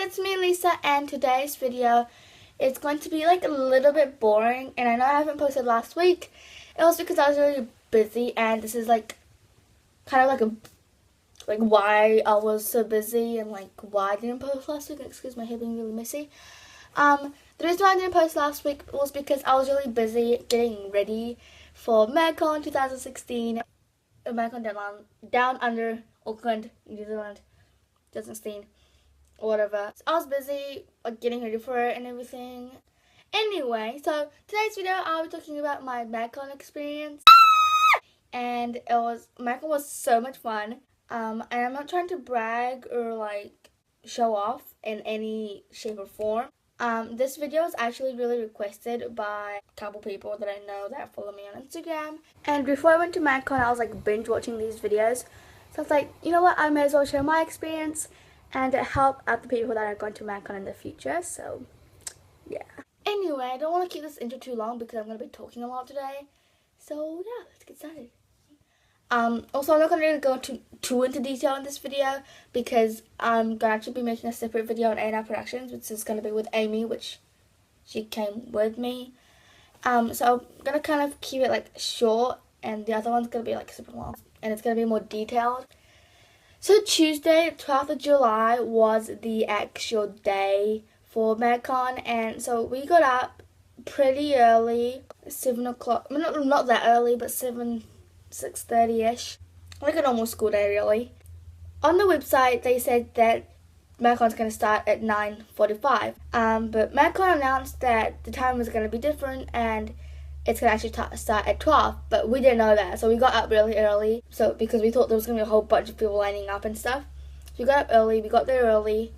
guys, it's me Lisa, and today's video is going to be like a little bit boring, and I know I haven't posted last week. It was because I was really busy, and this is like kind of like why I was so busy and like why I didn't post last week. Excuse my hair being really messy. The reason why I didn't post last week was because I was really busy getting ready for MAGCON 2016. MAGCON down under Auckland, New Zealand, 2016. Or whatever. So I was busy like getting ready for it and everything. Anyway, so today's video I'll be talking about my MAGCON experience. And MAGCON was so much fun. And I'm not trying to brag or like show off in any shape or form. This video is actually really requested by a couple people that I know that follow me on Instagram. And before I went to MAGCON, I was like binge watching these videos. So I was like, you know what, I may as well share my experience and help out the people that are going to MAGCON in the future. So yeah. Anyway, I don't want to keep this intro too long because I'm going to be talking a lot today. So yeah, let's get started. Also, I'm not going to really go too into detail in this video because I'm going to actually be making a separate video on A&R Productions, which is going to be with Amy, which she came with me. So I'm going to kind of keep it like short, and the other one's going to be like super long, and it's going to be more detailed. So Tuesday, 12th of July was the actual day for MAGCON, and so we got up pretty early, 7 o'clock, not that early, but 6:30ish, like a normal school day really. On the website they said that MAGCON's going to start at 9:45, but MAGCON announced that the time was going to be different and it's going to actually start at 12, but we didn't know that, so we got up really early, so because we thought there was going to be a whole bunch of people lining up and stuff. So we got up early, we got there early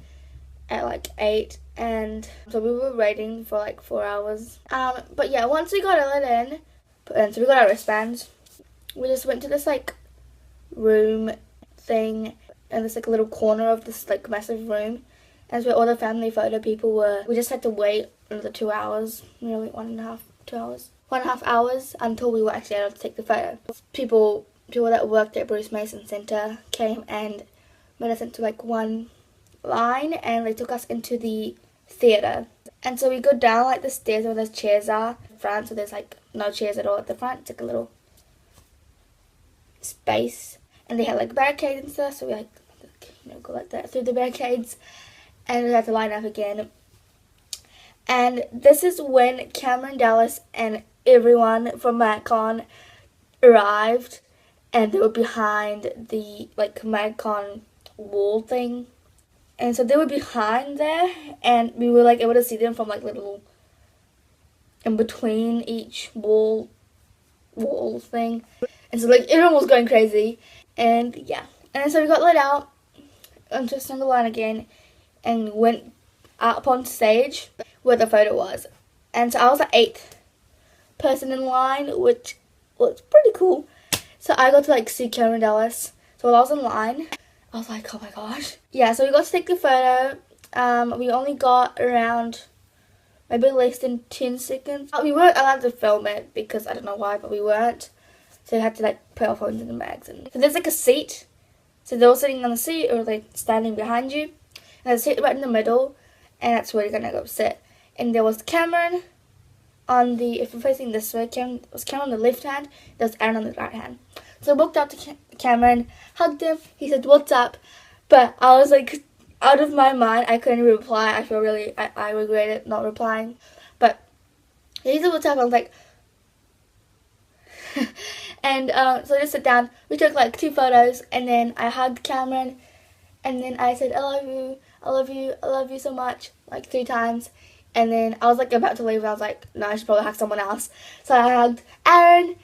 at like 8, and so we were waiting for like 4 hours. But yeah, once we got let in, and so we got our wristbands, we just went to this like room thing, and this like little corner of this like massive room, and that's where all the family photo people were. We just had to wait another 2 hours, nearly 1.5 hours until we were actually able to take the photo. People that worked at Bruce Mason Centre came and made us into like one line, and they took us into the theatre. And so we go down like the stairs where those chairs are in front, so there's like no chairs at all at the front. It's like a little space, and they had like barricades and stuff, so we like go like that through the barricades, and we had to line up again. And this is when Cameron Dallas and everyone from MAGCON arrived, and they were behind the like MAGCON wall thing, and so they were behind there, and we were like able to see them from like little in between each wall thing, and so like everyone was going crazy. And yeah, and so we got let out and just on the line again and went up on stage where the photo was. And so I was the 8th person in line, which was pretty cool. So I got to like see Cameron Dallas. So while I was in line, I was like, oh my gosh. Yeah, so we got to take the photo. We only got around maybe less than 10 seconds. We weren't allowed to film it because I don't know why, but we weren't. So we had to like put our phones in the bags. And so there's like a seat. So they're all sitting on the seat or like standing behind you. And there's a seat right in the middle, and that's where you're gonna go sit. And there was Cameron on the, if you're facing this way, Cameron on the left hand, there was Aaron on the right hand. So I walked up to Cameron, hugged him, he said, "What's up?" But I was like, out of my mind, I couldn't reply. I feel really, I regretted not replying. But he said, "What's up?" I was like, and so I just sat down. We took like 2 photos, and then I hugged Cameron, and then I said, "I love you, I love you, I love you so much," like 3 times. And then I was like about to leave, and I was like, no, I should probably hug someone else. So I hugged Aaron,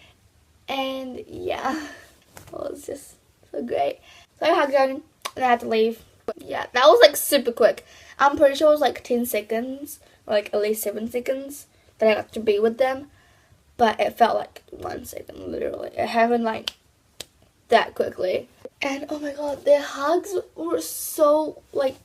and yeah, it was just so great. So I hugged Aaron, and I had to leave. But yeah, that was like super quick. I'm pretty sure it was like 10 seconds, or like at least 7 seconds that I got to be with them. But it felt like 1 second, literally. It happened like that quickly. And oh my god, their hugs were so like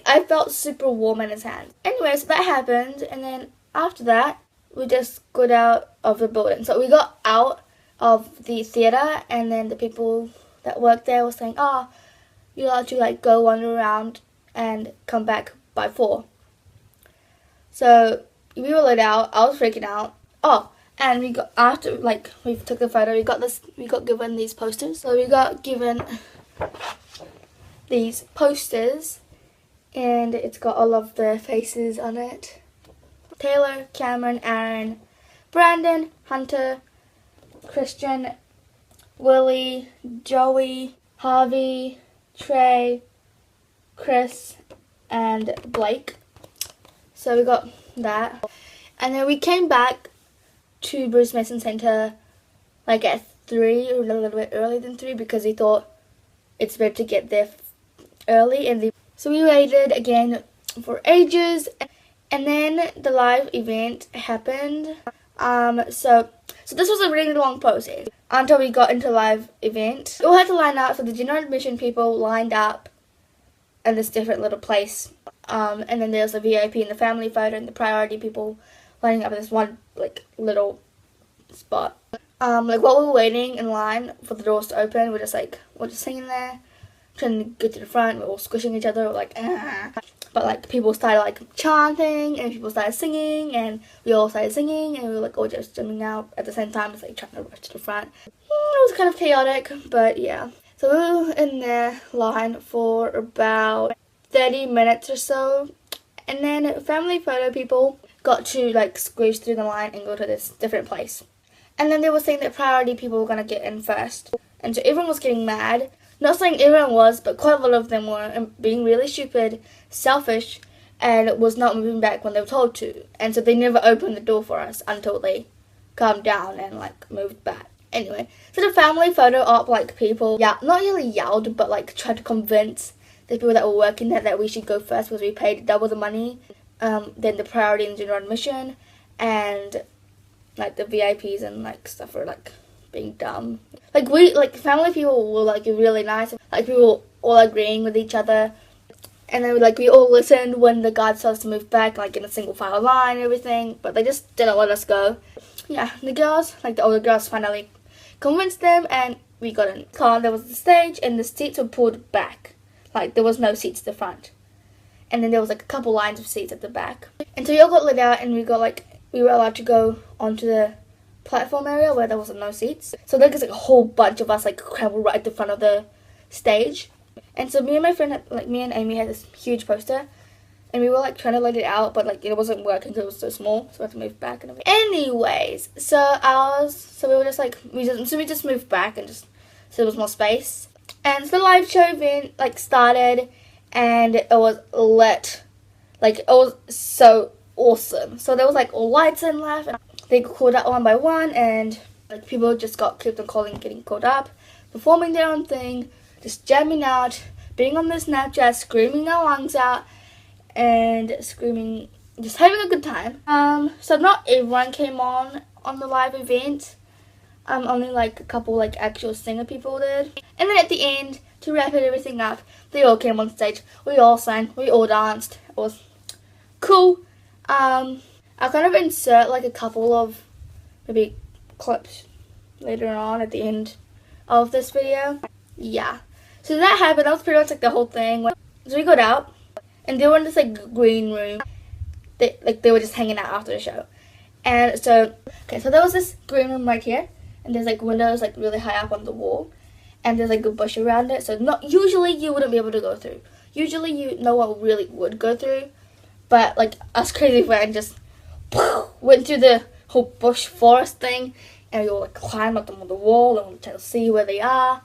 I felt super warm in his hands. Anyway, so that happened, and then after that, we just got out of the building. So we got out of the theatre, and then the people that worked there were saying, "Oh, you're allowed to like go wander around and come back by 4. So we were let out. I was freaking out. Oh, and we got, after like we took the photo, we got given these posters. So we got given these posters, and it's got all of the faces on it. Taylor, Cameron, Aaron, Brandon, Hunter, Christian, Willie, Joey, Harvey, Trey, Chris, and Blake. So we got that. And then we came back to Bruce Mason Center like at 3, or a little bit earlier than 3, because we thought it's better to get there early. And so we waited again for ages, and then the live event happened. So this was a really long process until we got into live event. We all had to line up, so the general admission people lined up in this different little place. And then there's the VIP and the family photo and the priority people lining up in this one like little spot. Like while we were waiting in line for the doors to open, we're just singing there, trying to get to the front. We're all squishing each other, like but like people started like chanting and people started singing, and we all started singing, and we were like all just jumping out at the same time, it's like trying to rush to the front. It was kind of chaotic, but yeah. So we were in the line for about 30 minutes or so, and then family photo people got to like squeeze through the line and go to this different place. And then they were saying that priority people were gonna get in first, and so everyone was getting mad. Not saying everyone was, but quite a lot of them were being really stupid, selfish, and was not moving back when they were told to. And so they never opened the door for us until they calmed down and like moved back. Anyway, so the family photo op like people, yeah, not really yelled, but like tried to convince the people that were working there that we should go first because we paid double the money than the priority and general admission, and like the VIPs and like stuff were like being dumb. Like we, like family people were like really nice, like we were all agreeing with each other, and then like we all listened when the guard told us to move back, like in a single file line and everything, but they just didn't let us go. Yeah, the girls, like the older girls, finally convinced them, and we got in. So there was the stage, and the seats were pulled back. Like there was no seats at the front, and then there was like a couple lines of seats at the back. And so we all got let out, and we were allowed to go onto the platform area where there was no seats. So there was like a whole bunch of us like crowded right at the front of the stage. And so me and my friend, me and Amy had this huge poster, and we were like trying to let it out, but like it wasn't working because it was so small, so we had to move back and everything. Anyways, so we were just like we just moved back and just so there was more space. And so the live show event like started, and it was lit. Like it was so awesome. So there was like all lights and left, and they got called up one by one, and like people just kept on calling, getting called up, performing their own thing, just jamming out, being on the Snapchat, screaming their lungs out, and screaming, just having a good time. So not everyone came on the live event. Only like a couple like actual singer people did. And then at the end, to wrap everything up, they all came on stage. We all sang, we all danced. It was cool. I'll kind of insert like a couple of maybe clips later on at the end of this video. Yeah. So that happened. That was pretty much like the whole thing. So we got out, and they were in this like green room. They were just hanging out after the show. And so, okay, so there was this green room right here, and there's like windows like really high up on the wall, and there's like a bush around it. So not usually you wouldn't be able to go through. Usually no one really would go through, but like us crazy friends just went through the whole bush forest thing, and we all like climbed up on the wall and try to see where they are.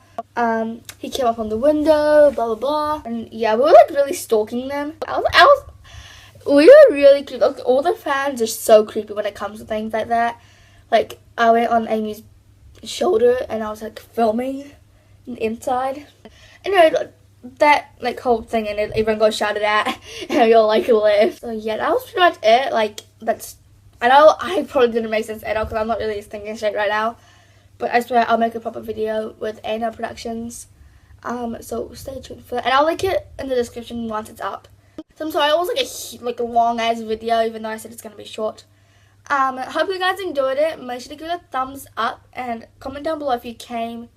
He came up on the window, blah blah blah, and yeah, we were like really stalking them. We were really creepy. Like, all the fans are so creepy when it comes to things like that. Like I went on Amy's shoulder and I was like filming inside. Anyway, that like whole thing, and everyone got shouted at, and we all like left. So yeah, that was pretty much it. Like I know I probably didn't make sense at all because I'm not really thinking straight right now. But I swear I'll make a proper video with Anna Productions. So stay tuned for that, and I'll link it in the description once it's up. So I'm sorry, it was like a long ass video, even though I said it's gonna be short. Hope you guys enjoyed it. Make sure to give it a thumbs up and comment down below if you came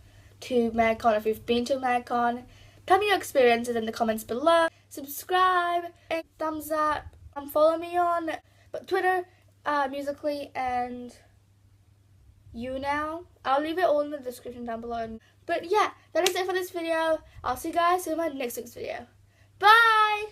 to MAGCON, if you've been to MAGCON. Tell me your experiences in the comments below. subscribe, and thumbs up. Follow me on Twitter, Musically, and YouNow. I'll leave it all in the description down below. But yeah, that is it for this video. I'll see you guys in my next week's video. Bye!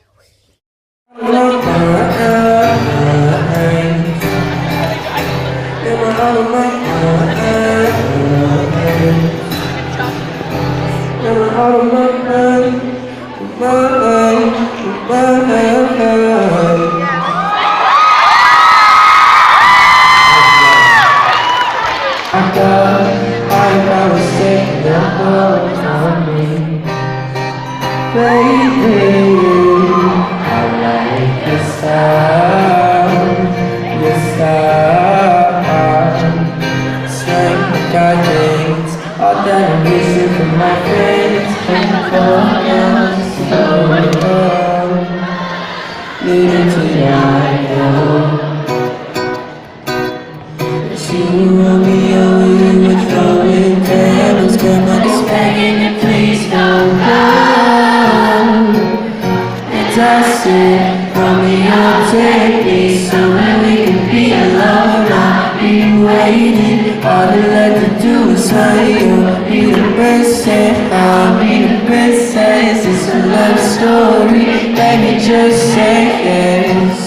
All you like to do is smile. Be the princess, I'll be the princess. It's a love story, baby, just say yes.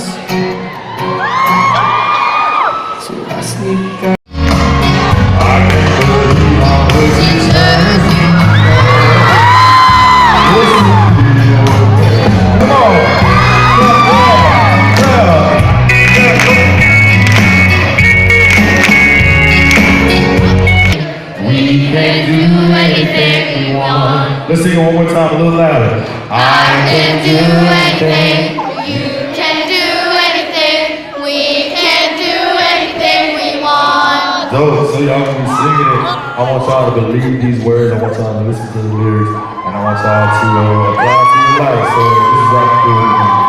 So I sneak out. Let's sing it one more time, a little louder. I can do anything, you can do anything, we can do anything we want. So y'all can be singing it. I want y'all to believe these words. I want y'all to listen to the lyrics. And I want y'all to apply to your life. So this is what I'm doing.